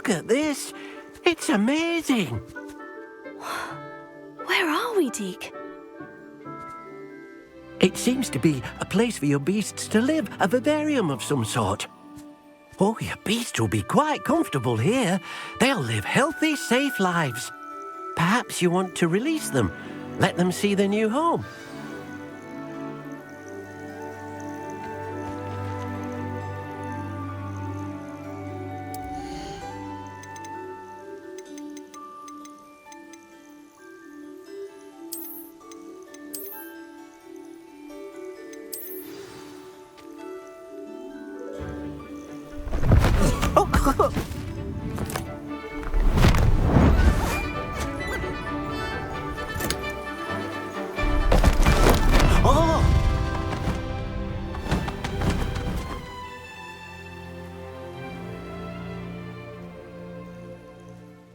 Look at this. It's amazing. Where are we, Deke? It seems to be a place for your beasts to live, a vivarium of some sort. Oh, your beasts will be quite comfortable here. They'll live healthy, safe lives. Perhaps you want to release them, let them see their new home.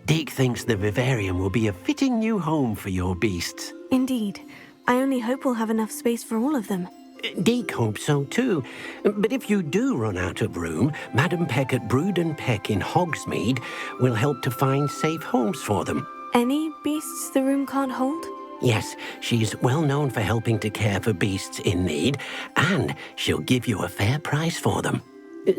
Deke thinks the vivarium will be a fitting new home for your beasts. Indeed. I only hope we'll have enough space for all of them. Deke hopes so too. But if you do run out of room, Madam Peck at Brood and Peck in Hogsmeade will help to find safe homes for them. Any beasts the room can't hold? Yes, she's well known for helping to care for beasts in need, and she'll give you a fair price for them.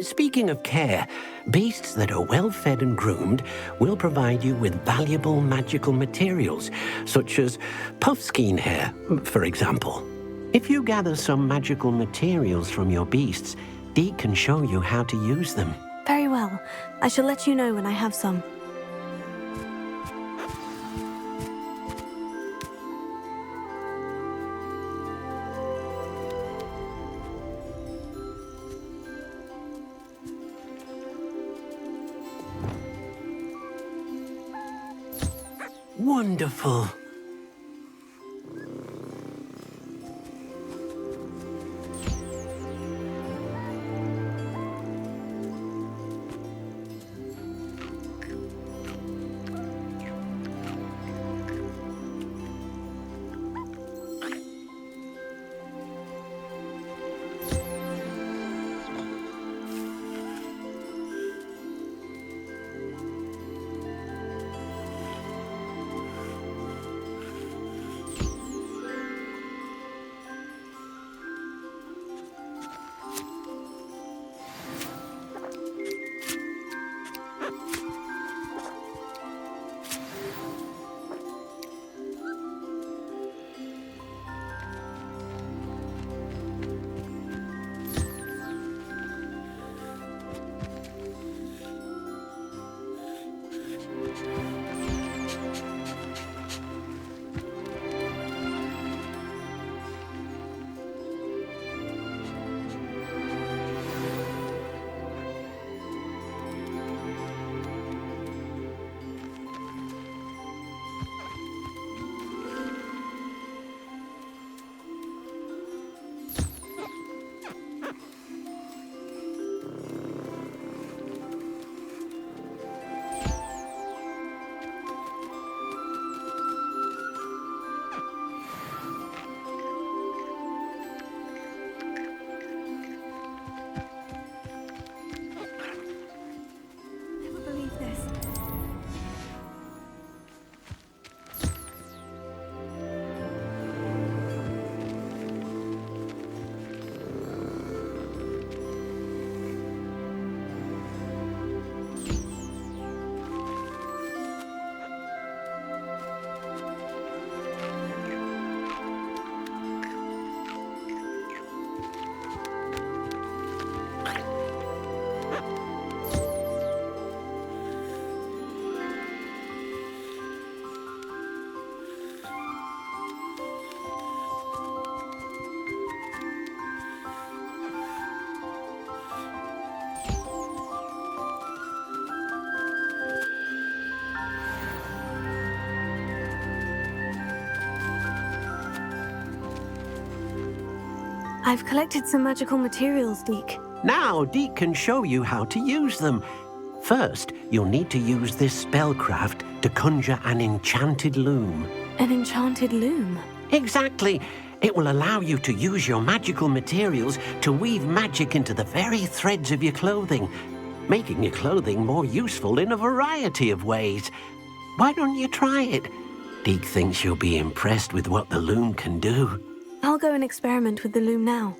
Speaking of care, beasts that are well fed and groomed will provide you with valuable magical materials, such as puffskein hair, for example. If you gather some magical materials from your beasts, Deke can show you how to use them. Very well. I shall let you know when I have some. Wonderful. I've collected some magical materials, Deke. Now Deke can show you how to use them. First, you'll need to use this spellcraft to conjure an enchanted loom. An enchanted loom? Exactly. It will allow you to use your magical materials to weave magic into the very threads of your clothing. making your clothing more useful in a variety of ways. Why don't you try it? Deke thinks you'll be impressed with what the loom can do. I'll go and experiment with the loom now.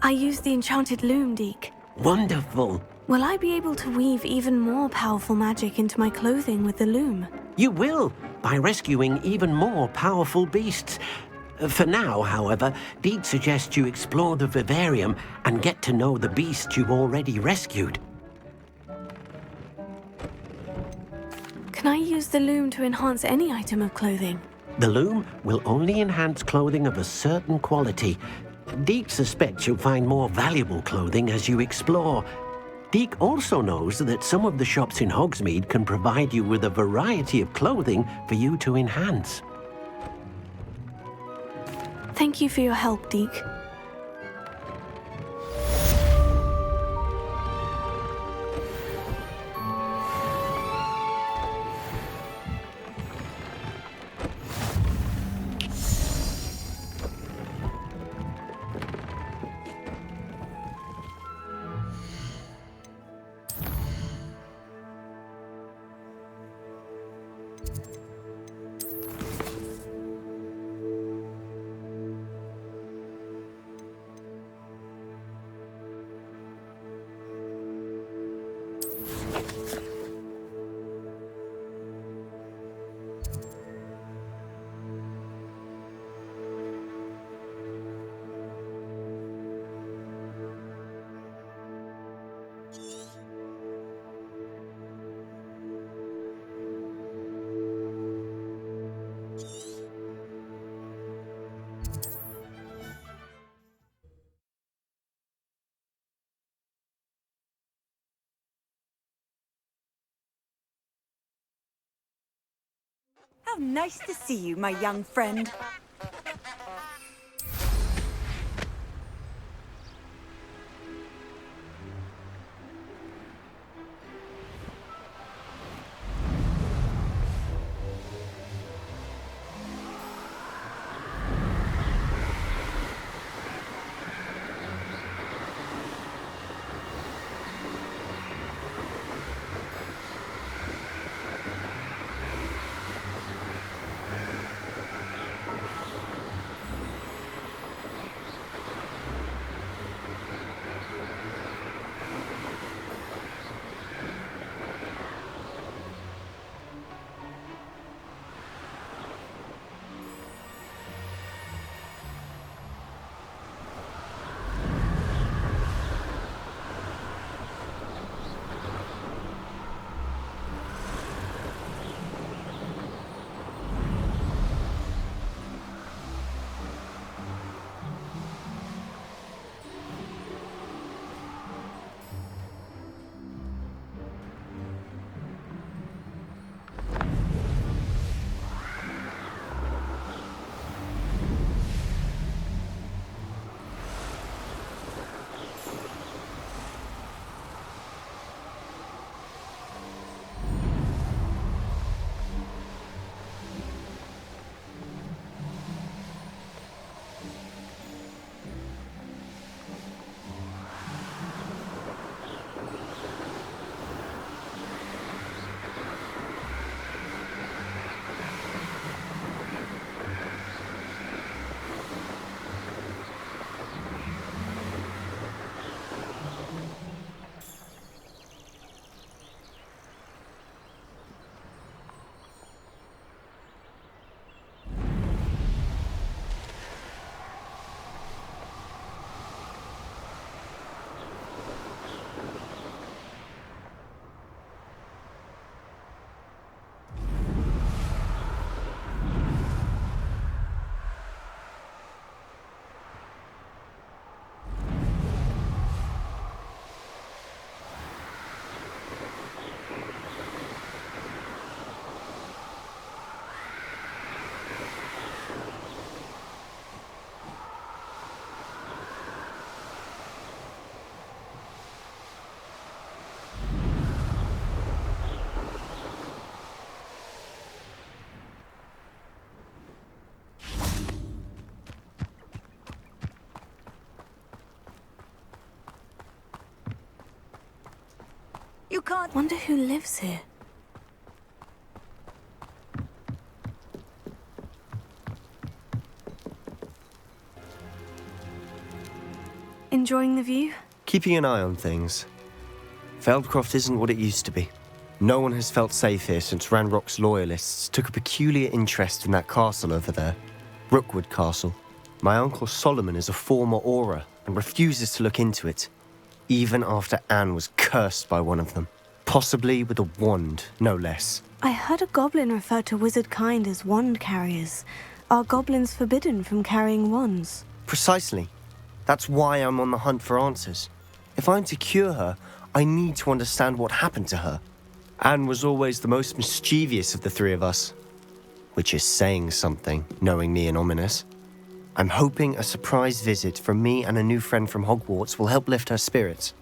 I used the enchanted loom, Deke. Wonderful. Will I be able to weave even more powerful magic into my clothing with the loom? You will, by rescuing even more powerful beasts. For now, however, Deke suggests you explore the vivarium and get to know the beasts you've already rescued. Can I use the loom to enhance any item of clothing? The loom will only enhance clothing of a certain quality. Deke suspects you'll find more valuable clothing as you explore. Deke also knows that some of the shops in Hogsmeade can provide you with a variety of clothing for you to enhance. Thank you for your help, Deke. How nice to see you, my young friend. You can't. Wonder who lives here. Enjoying the view? Keeping an eye on things. Feldcroft isn't what it used to be. No one has felt safe here since Ranrock's loyalists took a peculiar interest in that castle over there. Rookwood Castle. My uncle Solomon is a former Auror and refuses to look into it, even after Anne was cursed by one of them. Possibly with a wand, no less. I heard a goblin refer to wizard kind as wand carriers. Are goblins forbidden from carrying wands? Precisely. That's why I'm on the hunt for answers. If I'm to cure her, I need to understand what happened to her. Anne was always the most mischievous of the three of us. Which is saying something, knowing me and Ominous. I'm hoping a surprise visit from me and a new friend from Hogwarts will help lift her spirits.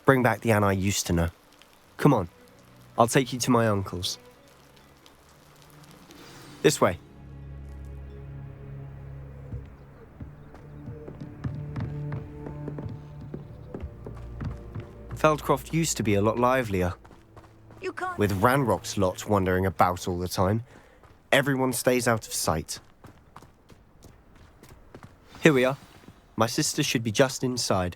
Bring back the Anne I used to know. Come on, I'll take you to my uncle's. This way. Feldcroft used to be a lot livelier. You can't. With Ranrock's lot wandering about all the time, everyone stays out of sight. Here we are. My sister should be just inside.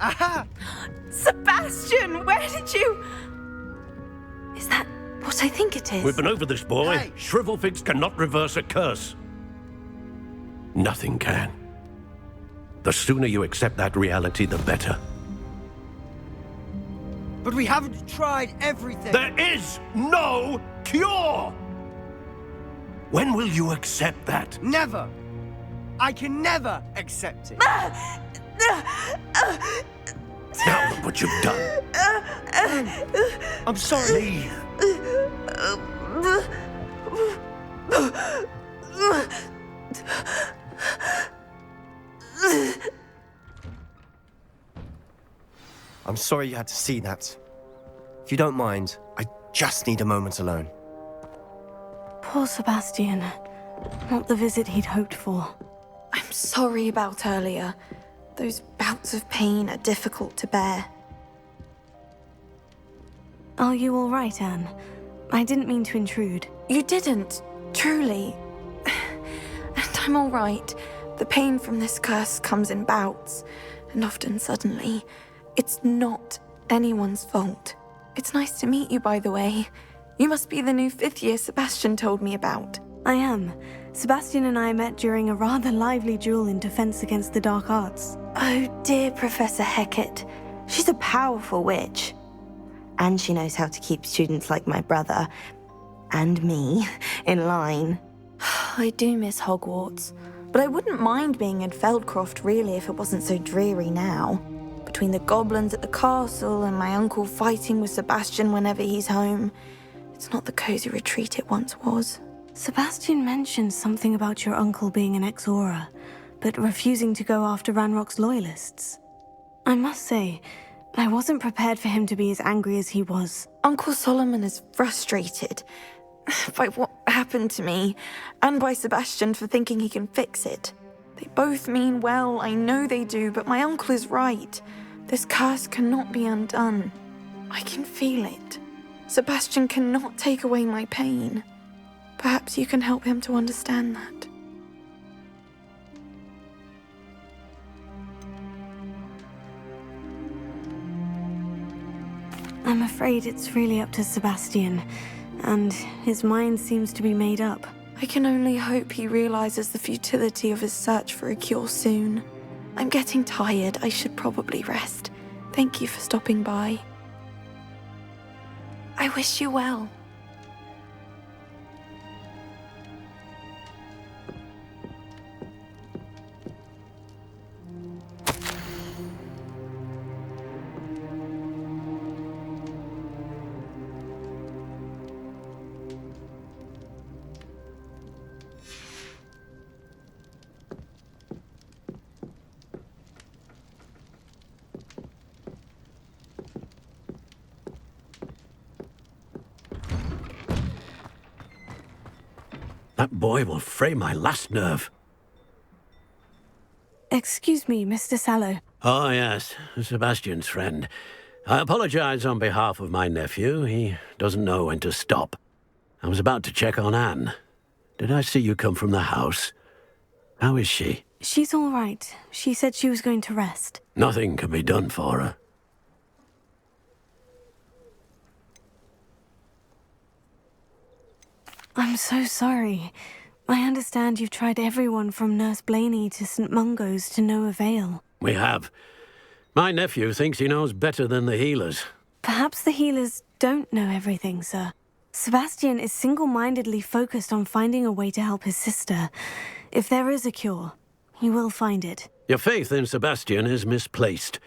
Aha! Sebastian, where did you... Is that what I think it is? We've been over this, boy. Hey. Shrivelfigs cannot reverse a curse. Nothing can. The sooner you accept that reality, the better. But we haven't tried everything. There is no cure! When will you accept that? Never. I can never accept it. Now look what you've done. I'm sorry. Leave. I'm sorry you had to see that. If you don't mind, I just need a moment alone. Poor Sebastian. Not the visit he'd hoped for. I'm sorry about earlier. Those bouts of pain are difficult to bear. Are you all right, Anne? I didn't mean to intrude. You didn't, truly. And I'm all right. The pain from this curse comes in bouts, and often suddenly. It's not anyone's fault. It's nice to meet you, by the way. You must be the new 5th year Sebastian told me about. I am. Sebastian and I met during a rather lively duel in defense against the dark arts. Oh, dear Professor Hecat. She's a powerful witch. And she knows how to keep students like my brother, and me, in line. I do miss Hogwarts, but I wouldn't mind being in Feldcroft, really, if it wasn't so dreary now. Between the goblins at the castle and my uncle fighting with Sebastian whenever he's home, it's not the cozy retreat it once was. Sebastian mentioned something about your uncle being an ex-Auror, but refusing to go after Ranrock's loyalists. I must say, I wasn't prepared for him to be as angry as he was. Uncle Solomon is frustrated by what happened to me, and by Sebastian for thinking he can fix it. They both mean well, I know they do, but my uncle is right. This curse cannot be undone. I can feel it. Sebastian cannot take away my pain. Perhaps you can help him to understand that. I'm afraid it's really up to Sebastian, and his mind seems to be made up. I can only hope he realizes the futility of his search for a cure soon. I'm getting tired. I should probably rest. Thank you for stopping by. I wish you well. That boy will fray my last nerve. Excuse me, Mr. Sallow. Oh, yes, Sebastian's friend. I apologize on behalf of my nephew. He doesn't know when to stop. I was about to check on Anne. Did I see you come from the house? How is she? She's all right. She said she was going to rest. Nothing can be done for her. I'm so sorry. I understand you've tried everyone from Nurse Blaney to St. Mungo's to no avail. We have. My nephew thinks he knows better than the healers. Perhaps the healers don't know everything, sir. Sebastian is single-mindedly focused on finding a way to help his sister. If there is a cure, he will find it. Your faith in Sebastian is misplaced.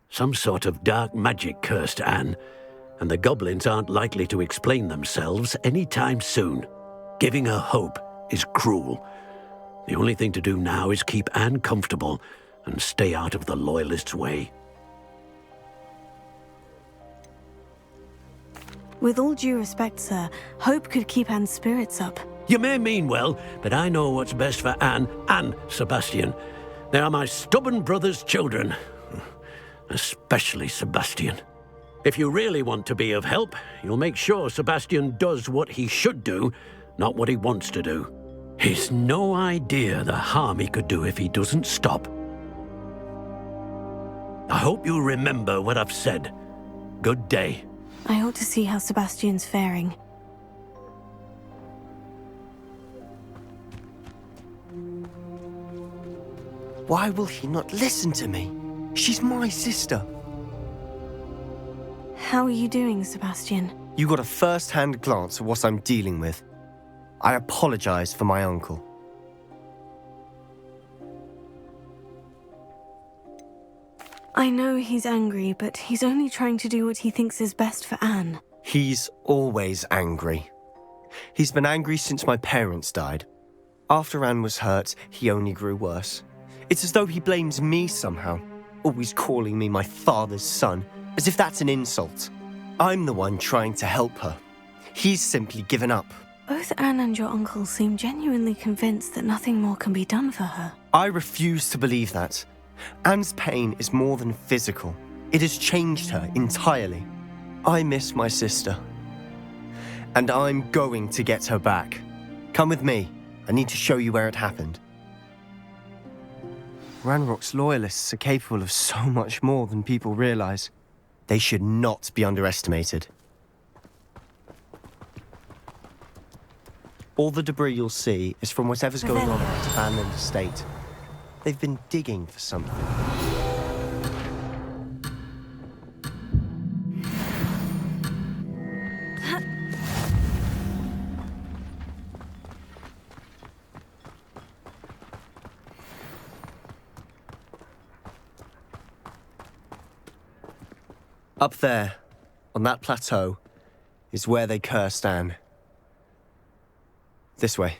Some sort of dark magic cursed Anne, and the goblins aren't likely to explain themselves anytime soon. Giving her hope is cruel. The only thing to do now is keep Anne comfortable and stay out of the Loyalists' way. With all due respect, sir, hope could keep Anne's spirits up. You may mean well, but I know what's best for Anne and Sebastian. They are my stubborn brother's children. Especially Sebastian. If you really want to be of help, you'll make sure Sebastian does what he should do, not what he wants to do. He's no idea the harm he could do if he doesn't stop. I hope you'll remember what I've said. Good day. I ought to see how Sebastian's faring. Why will he not listen to me? She's my sister. How are you doing, Sebastian? You got a first-hand glance at what I'm dealing with. I apologize for my uncle. I know he's angry, but he's only trying to do what he thinks is best for Anne. He's always angry. He's been angry since my parents died. After Anne was hurt, he only grew worse. It's as though he blames me somehow, always calling me my father's son, as if that's an insult. I'm the one trying to help her. He's simply given up. Both Anne and your uncle seem genuinely convinced that nothing more can be done for her. I refuse to believe that. Anne's pain is more than physical. It has changed her entirely. I miss my sister. And I'm going to get her back. Come with me. I need to show you where it happened. Ranrock's loyalists are capable of so much more than people realize. They should not be underestimated. All the debris you'll see is from whatever's going on at Abandoned Estate. They've been digging for something. Up there, on that plateau, is where they cursed Anne. This way.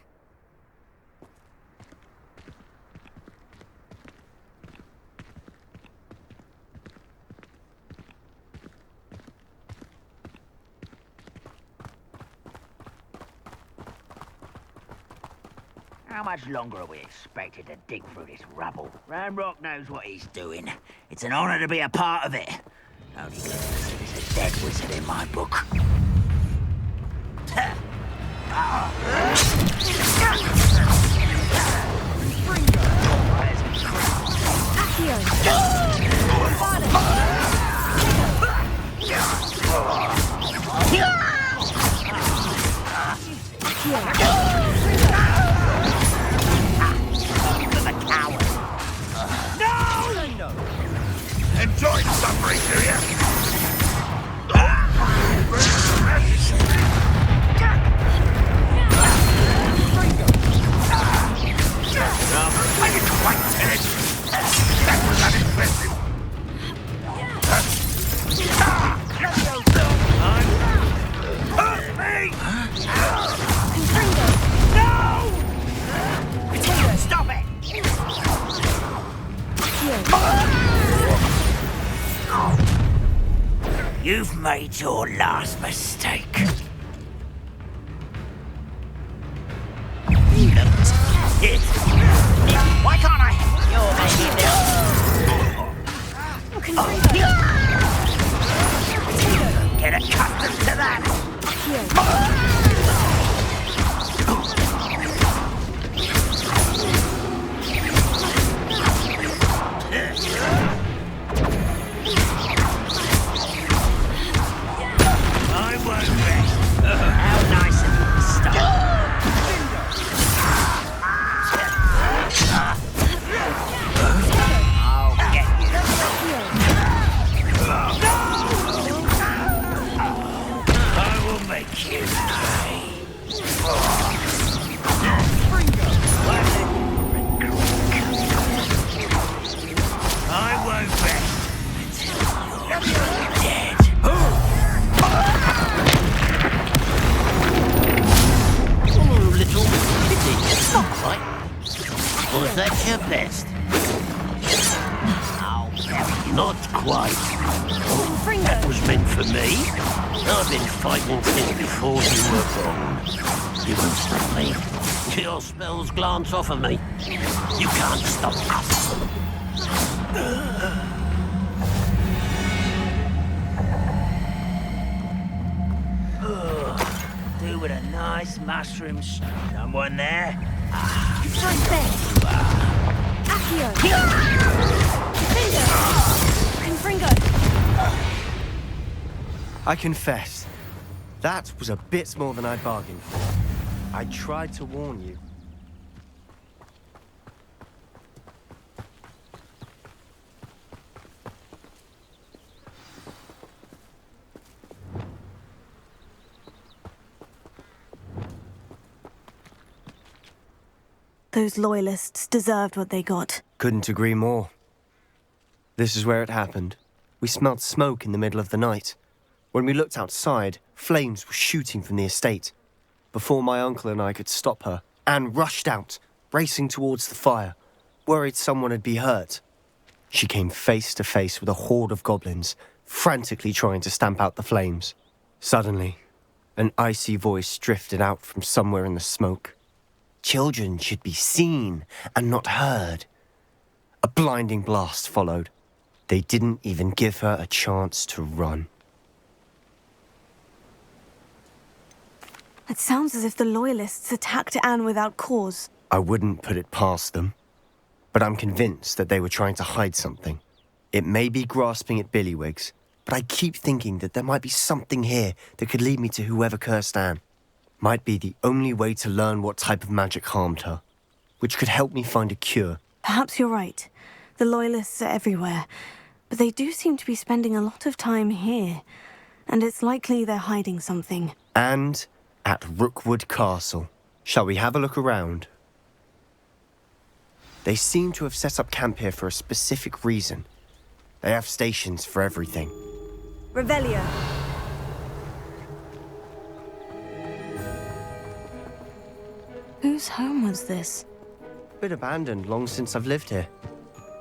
How much longer are we expected to dig through this rubble? Ranrock knows what he's doing. It's an honor to be a part of it. Only good wizard is a dead wizard in my book. Enjoy suffering, do you? Make it quite dead. That was unimpressive. Hurt me! No! Stop it! You've made your last mistake. I won't rest. How nice of you to stop. I'll get you. I will make you pay. I won't rest until you're dead. Oh, little pity. Not quite. Was that your best? I'll bury you. Not quite. Oh, that was meant for me. I've been fighting since before you were born. You won't stop me. Your spells glance off of me. You can't stop us. Do with a nice mushroom. Someone there? I confess, that was a bit more than I bargained for. I tried to warn you. Those loyalists deserved what they got. Couldn't agree more. This is where it happened. We smelled smoke in the middle of the night. When we looked outside, flames were shooting from the estate. Before my uncle and I could stop her, Anne rushed out, racing towards the fire, worried someone had been hurt. She came face to face with a horde of goblins, frantically trying to stamp out the flames. Suddenly, an icy voice drifted out from somewhere in the smoke. Children should be seen and not heard. A blinding blast followed. They didn't even give her a chance to run. It sounds as if the loyalists attacked Anne without cause. I wouldn't put it past them, but I'm convinced that they were trying to hide something. It may be grasping at billywhigs, but I keep thinking that there might be something here that could lead me to whoever cursed Anne. Might be the only way to learn what type of magic harmed her, which could help me find a cure. Perhaps you're right. The loyalists are everywhere, but they do seem to be spending a lot of time here, and it's likely they're hiding something. And at Rookwood Castle. Shall we have a look around? They seem to have set up camp here for a specific reason. They have stations for everything. Revelio. Whose home was this? Been abandoned long since I've lived here.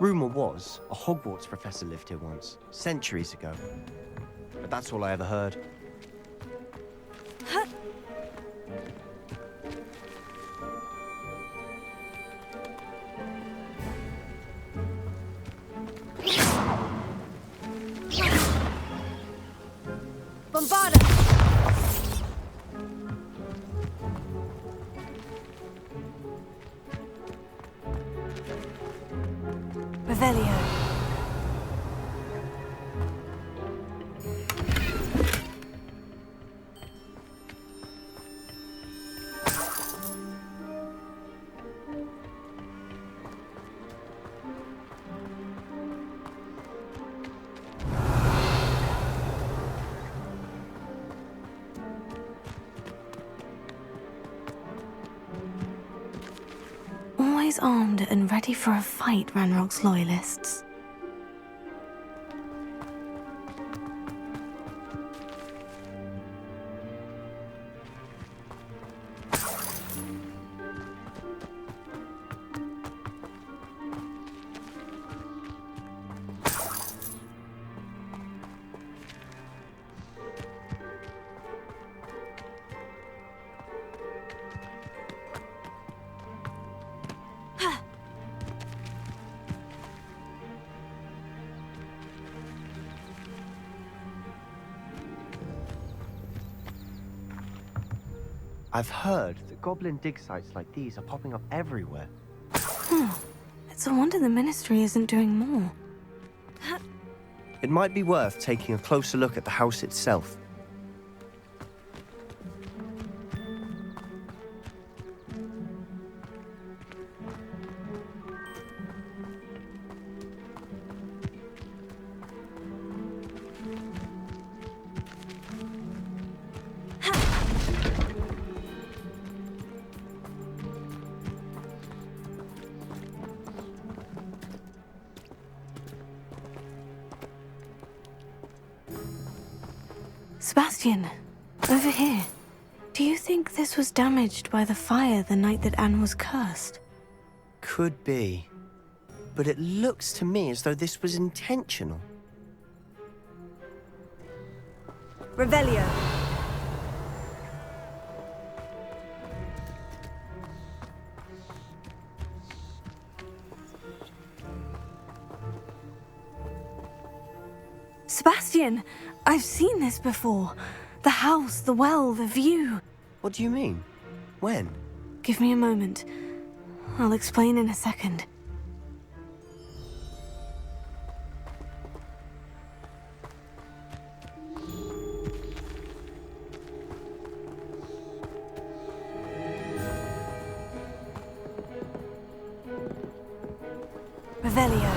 Rumour was a Hogwarts professor lived here once, centuries ago. But that's all I ever heard. Bombarda! Revelio. Always armed and ready for a fight, Ranrock's loyalists. I've heard that goblin dig sites like these are popping up everywhere. It's a wonder the Ministry isn't doing more. It might be worth taking a closer look at the house itself. Sebastian, over here. Do you think this was damaged by the fire the night that Anne was cursed? Could be. But it looks to me as though this was intentional. Revelio. Sebastian, I've seen this before. The house, the well, the view. What do you mean? When? Give me a moment. I'll explain in a second. Revelio.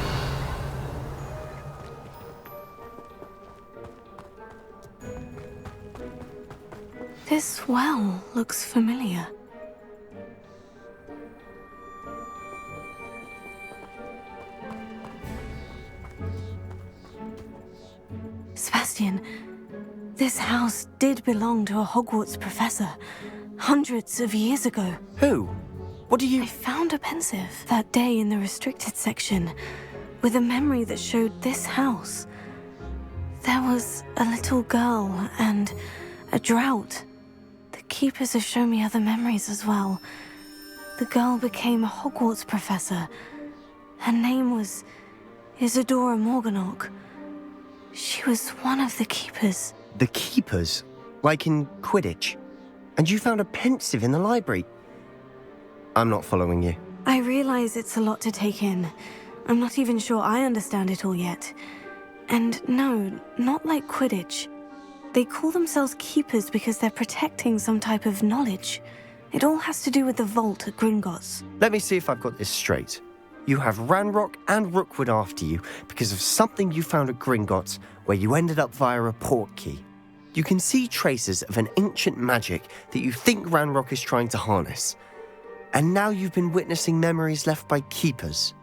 This well looks familiar. Sebastian, this house did belong to a Hogwarts professor, hundreds of years ago. Who? What do I you... found a pensive that day in the restricted section, with a memory that showed this house. There was a little girl and a drought. The keepers have shown me other memories as well. The girl became a Hogwarts professor. Her name was Isadora Morganach. She was one of the keepers. The keepers? Like in Quidditch? And you found a pensive in the library? I'm not following you. I realize it's a lot to take in. I'm not even sure I understand it all yet. And no, not like Quidditch. They call themselves keepers because they're protecting some type of knowledge. It all has to do with the vault at Gringotts. Let me see if I've got this straight. You have Ranrock and Rookwood after you because of something you found at Gringotts where you ended up via a port key. You can see traces of an ancient magic that you think Ranrock is trying to harness. And now you've been witnessing memories left by keepers.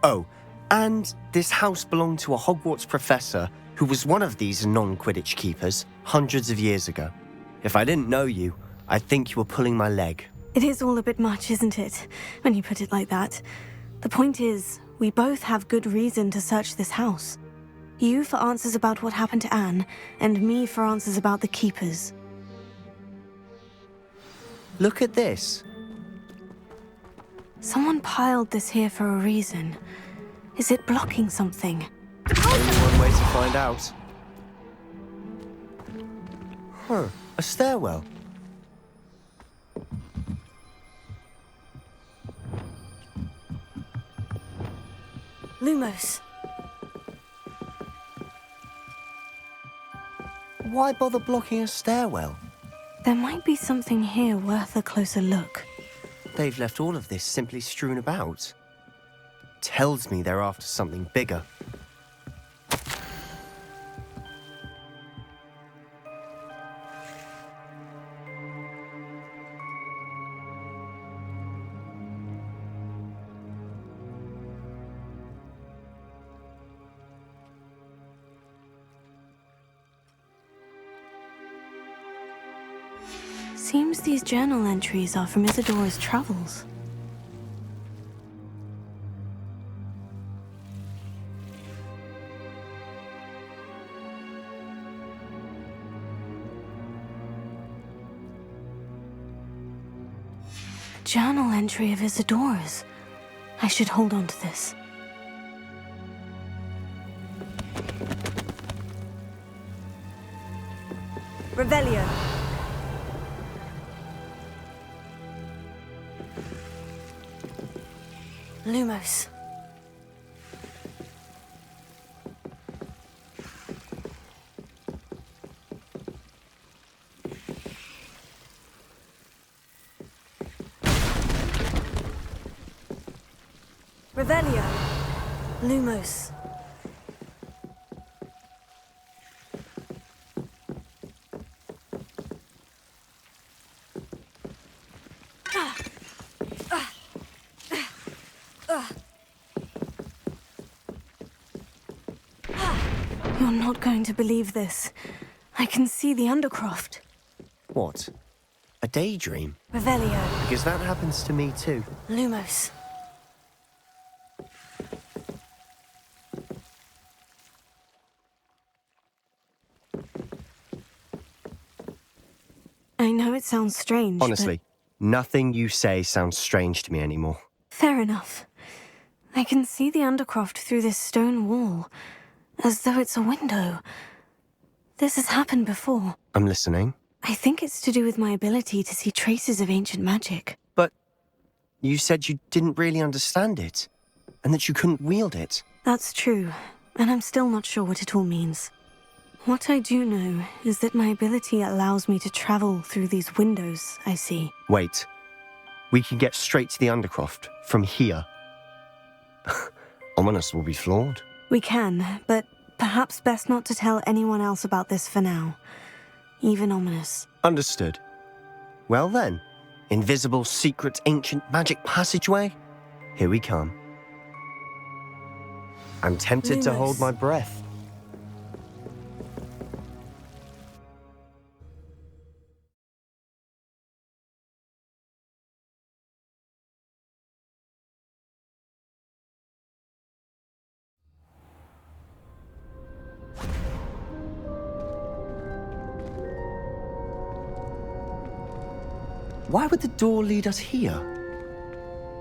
Oh, and this house belonged to a Hogwarts professor who was one of these non-Quidditch keepers hundreds of years ago. If I didn't know you, I'd think you were pulling my leg. It is all a bit much, isn't it, when you put it like that? The point is, we both have good reason to search this house. You for answers about what happened to Anne, and me for answers about the keepers. Look at this. Someone piled this here for a reason. Is it blocking something? Only one way to find out. A stairwell. Lumos. Why bother blocking a stairwell? There might be something here worth a closer look. They've left all of this simply strewn about. Tells me they're after something bigger. Seems these journal entries are from Isadora's travels. A journal entry of Isadora's. I should hold on to this. Revelio. Lumos. Revelio. Lumos. You're not going to believe this. I can see the Undercroft. What? A daydream? Revelio. Because that happens to me too. Lumos. I know it sounds strange, Honestly, nothing you say sounds strange to me anymore. Fair enough. I can see the Undercroft through this stone wall, as though it's a window. This has happened before. I'm listening. I think it's to do with my ability to see traces of ancient magic. But you said you didn't really understand it, and that you couldn't wield it. That's true, and I'm still not sure what it all means. What I do know is that my ability allows me to travel through these windows I see. Wait. We can get straight to the Undercroft from here. Ominous will be flawed. We can, but perhaps best not to tell anyone else about this for now. Even Ominous. Understood. Well then, invisible, secret, ancient magic passageway? Here we come. I'm tempted to hold my breath. Why would the door lead us here?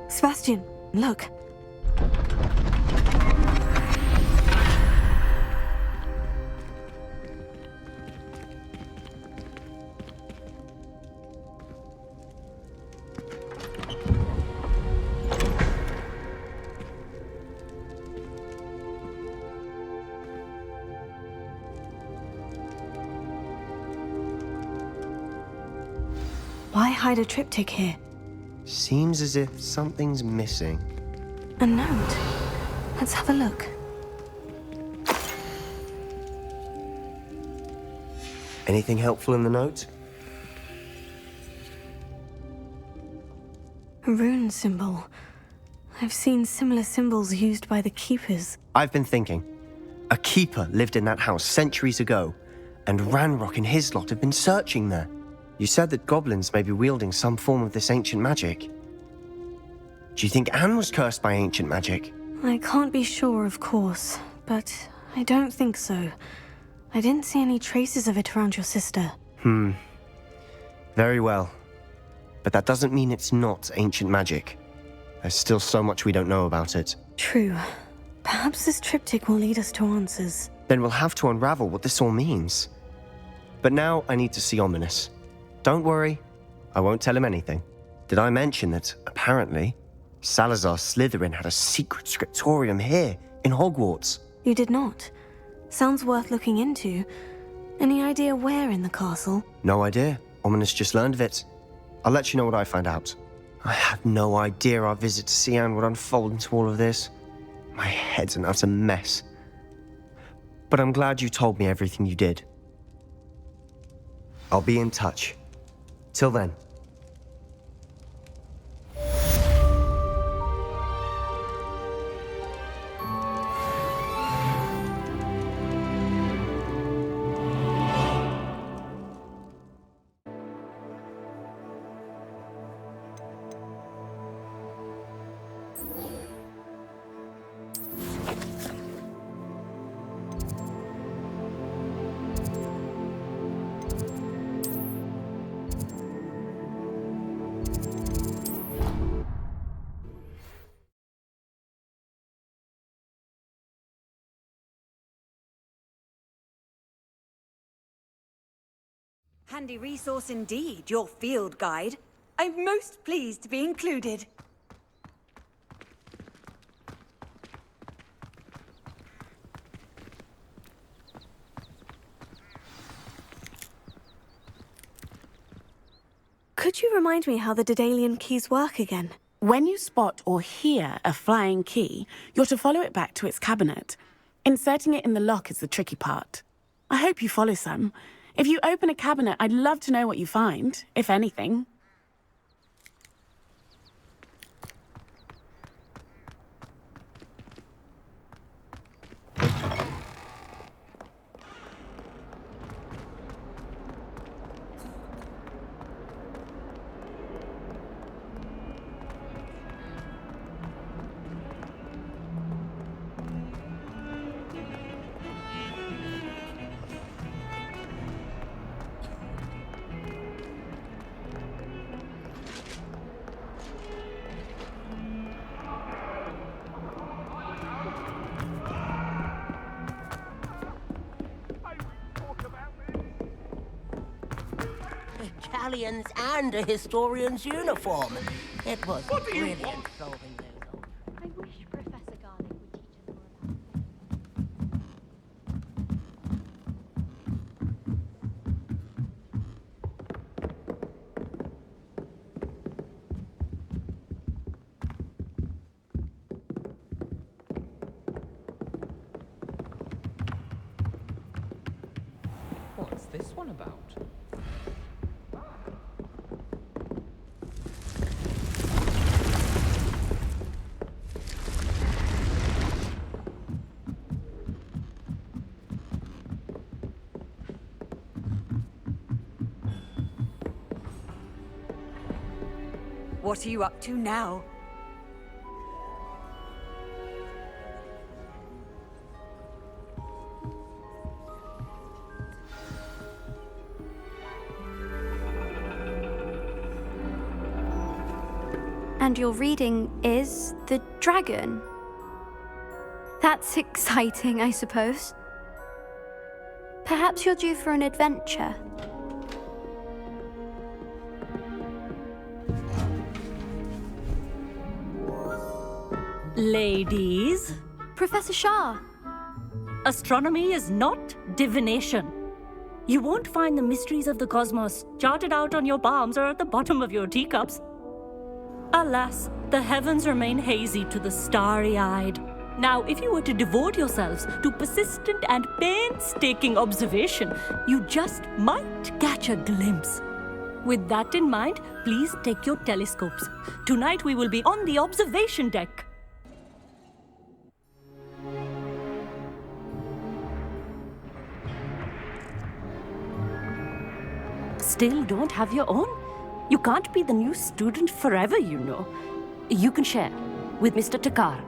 Sebastian, look. Why hide a triptych here? Seems as if something's missing. A note. Let's have a look. Anything helpful in the note? A rune symbol. I've seen similar symbols used by the keepers. I've been thinking. A keeper lived in that house centuries ago, and Ranrock and his lot have been searching there. You said that goblins may be wielding some form of this ancient magic. Do you think Anne was cursed by ancient magic? I can't be sure, of course, but I don't think so. I didn't see any traces of it around your sister. Very well. But that doesn't mean it's not ancient magic. There's still so much we don't know about it. True. Perhaps this triptych will lead us to answers. Then we'll have to unravel what this all means. But now I need to see Ominous. Don't worry, I won't tell him anything. Did I mention that, apparently, Salazar Slytherin had a secret scriptorium here, in Hogwarts? You did not. Sounds worth looking into. Any idea where in the castle? No idea. Ominous just learned of it. I'll let you know what I find out. I had no idea our visit to Cian would unfold into all of this. My head's an utter mess. But I'm glad you told me everything you did. I'll be in touch. Till then. Handy resource indeed, your field guide. I'm most pleased to be included. Could you remind me how the Daedalian keys work again? When you spot or hear a flying key, you're to follow it back to its cabinet. Inserting it in the lock is the tricky part. I hope you follow some. If you open a cabinet, I'd love to know what you find, if anything. Italians and a historian's uniform. It was brilliant solving those. I wish Professor Garlick would teach us more about What's this one about? What are you up to now? And your reading is The Dragon. That's exciting, I suppose. Perhaps you're due for an adventure. Ladies, Professor Shah. astronomy is not divination. You won't find the mysteries of the cosmos charted out on your palms or at the bottom of your teacups. Alas, the heavens remain hazy to the starry-eyed. Now, if you were to devote yourselves to persistent and painstaking observation, you just might catch a glimpse. With that in mind, please take your telescopes. Tonight we will be on the observation deck. Still don't have your own? You can't be the new student forever, you know. You can share with Mr. Takar.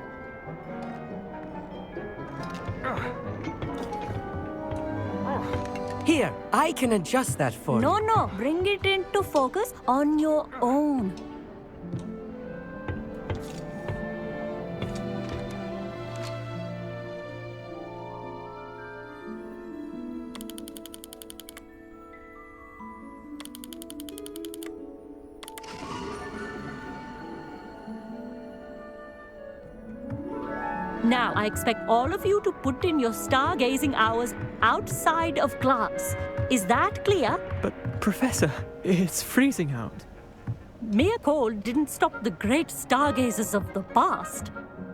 Here, I can adjust that for you. No, bring it into focus on your own. Now, I expect all of you to put in your stargazing hours outside of class. Is that clear? But, Professor, it's freezing out. Mere cold didn't stop the great stargazers of the past.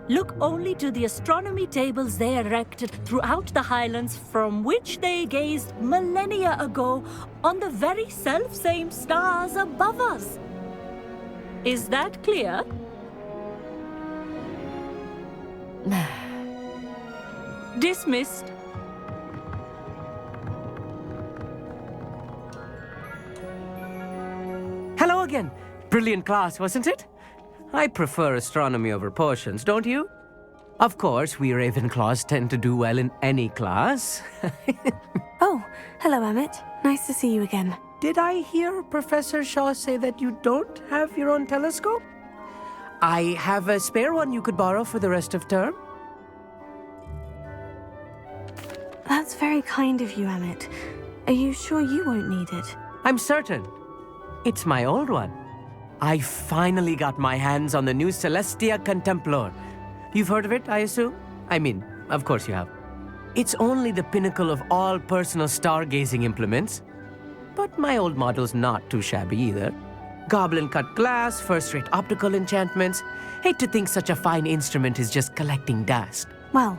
Look only to the astronomy tables they erected throughout the highlands from which they gazed millennia ago on the very self-same stars above us. Is that clear? Dismissed. Hello again. Brilliant class, wasn't it? I prefer astronomy over potions, don't you? Of course, we Ravenclaws tend to do well in any class. Oh, hello, Emmett. Nice to see you again. Did I hear Professor Shaw say that you don't have your own telescope? I have a spare one you could borrow for the rest of term. That's very kind of you, Emmett. Are you sure you won't need it? I'm certain. It's my old one. I finally got my hands on the new Celestia Contemplar. You've heard of it, I assume? I mean, of course you have. It's only the pinnacle of all personal stargazing implements. But my old model's not too shabby either. Goblin-cut glass, first-rate optical enchantments. Hate to think such a fine instrument is just collecting dust. Well,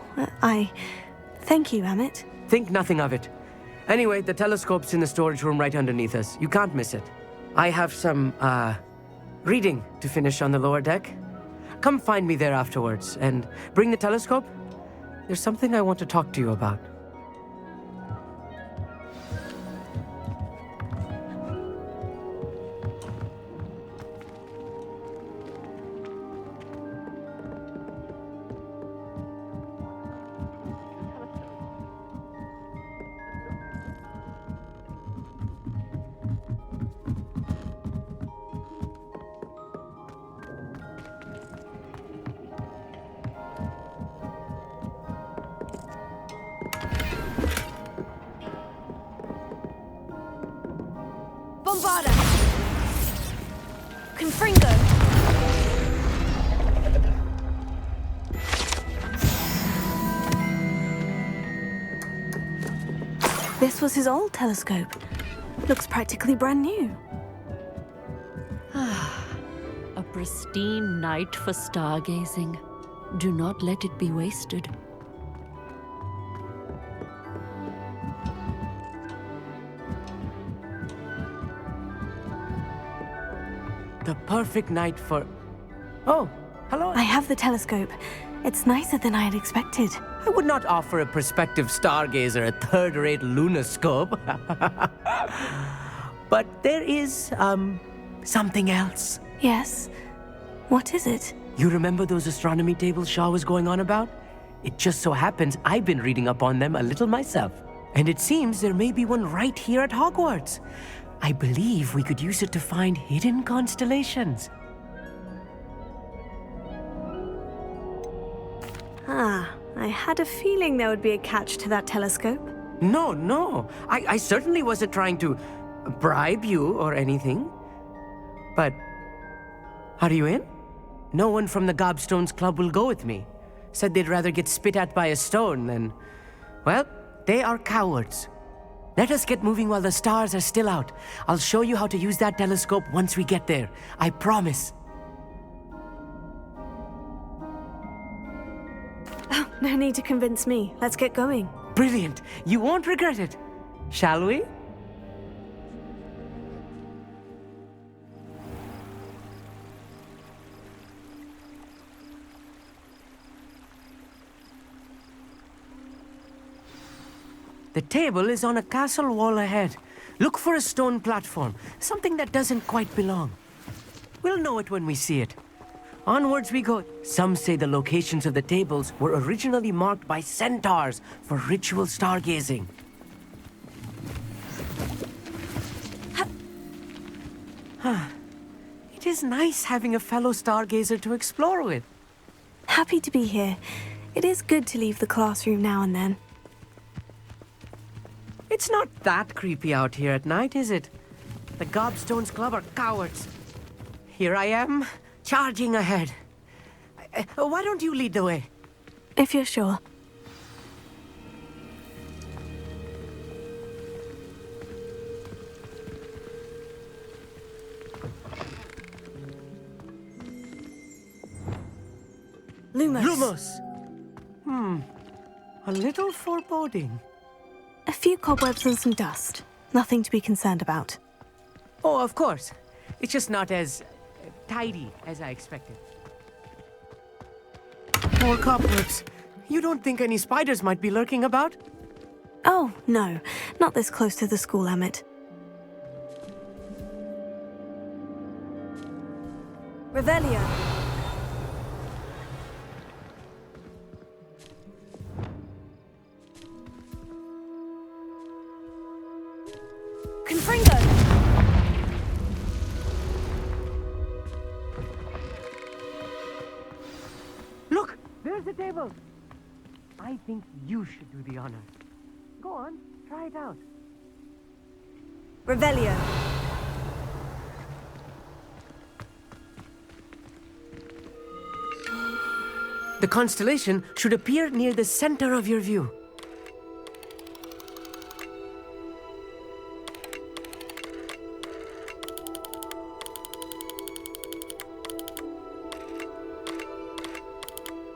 thank you, Amit. Think nothing of it. Anyway, the telescope's in the storage room right underneath us. You can't miss it. I have some, reading to finish on the lower deck. Come find me there afterwards, and bring the telescope. There's something I want to talk to you about. Bombarda! Confringo! This was his old telescope. Looks practically brand new. A pristine night for stargazing. Do not let it be wasted. The perfect night for... Oh, hello. I have the telescope. It's nicer than I had expected. I would not offer a prospective stargazer a third-rate lunoscope. But there is, something else. Yes? What is it? You remember those astronomy tables Shaw was going on about? It just so happens I've been reading up on them a little myself. And it seems there may be one right here at Hogwarts. I believe we could use it to find hidden constellations. I had a feeling there would be a catch to that telescope. No. I certainly wasn't trying to bribe you or anything. But are you in? No one from the Gobstones Club will go with me. Said they'd rather get spit at by a stone than... Well, they are cowards. Let us get moving while the stars are still out. I'll show you how to use that telescope once we get there. I promise. Oh, no need to convince me. Let's get going. Brilliant. You won't regret it. Shall we? The table is on a castle wall ahead. Look for a stone platform, something that doesn't quite belong. We'll know it when we see it. Onwards we go. Some say the locations of the tables were originally marked by centaurs for ritual stargazing. It is nice having a fellow stargazer to explore with. Happy to be here. It is good to leave the classroom now and then. It's not that creepy out here at night, is it? The Gobstones Club are cowards. Here I am, charging ahead. Why don't you lead the way? If you're sure. Lumos. A little foreboding. A few cobwebs and some dust. Nothing to be concerned about. Oh, of course. It's just not as tidy as I expected. More cobwebs. You don't think any spiders might be lurking about? Oh, no. Not this close to the school, Amit. Revelio. Confringo! Look! There's the table! I think you should do the honors. Go on, try it out. Revelio. The constellation should appear near the center of your view.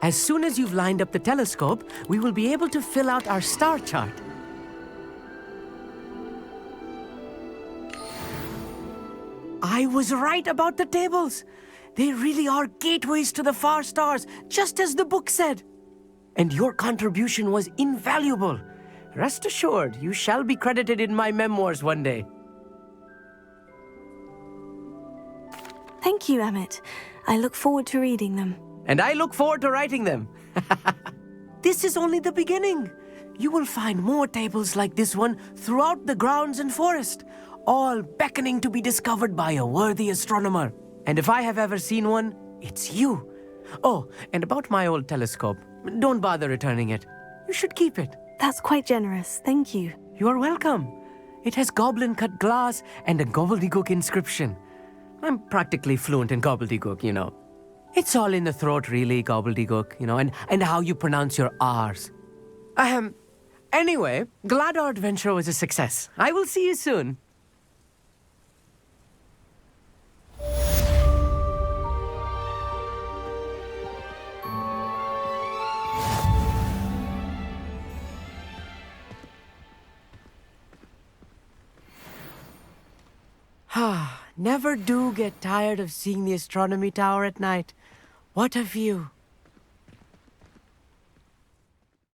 As soon as you've lined up the telescope, we will be able to fill out our star chart. I was right about the tables. They really are gateways to the far stars, just as the book said. And your contribution was invaluable. Rest assured, you shall be credited in my memoirs one day. Thank you, Emmett. I look forward to reading them. And I look forward to writing them. This is only the beginning. You will find more tables like this one throughout the grounds and forest, all beckoning to be discovered by a worthy astronomer. And if I have ever seen one, it's you. Oh, and about my old telescope, don't bother returning it. You should keep it. That's quite generous. Thank you. You are welcome. It has goblin-cut glass and a gobbledygook inscription. I'm practically fluent in gobbledygook, you know. It's all in the throat, really, gobbledygook, you know, and how you pronounce your R's. Anyway, glad our adventure was a success. I will see you soon. Never do get tired of seeing the astronomy tower at night. What a view.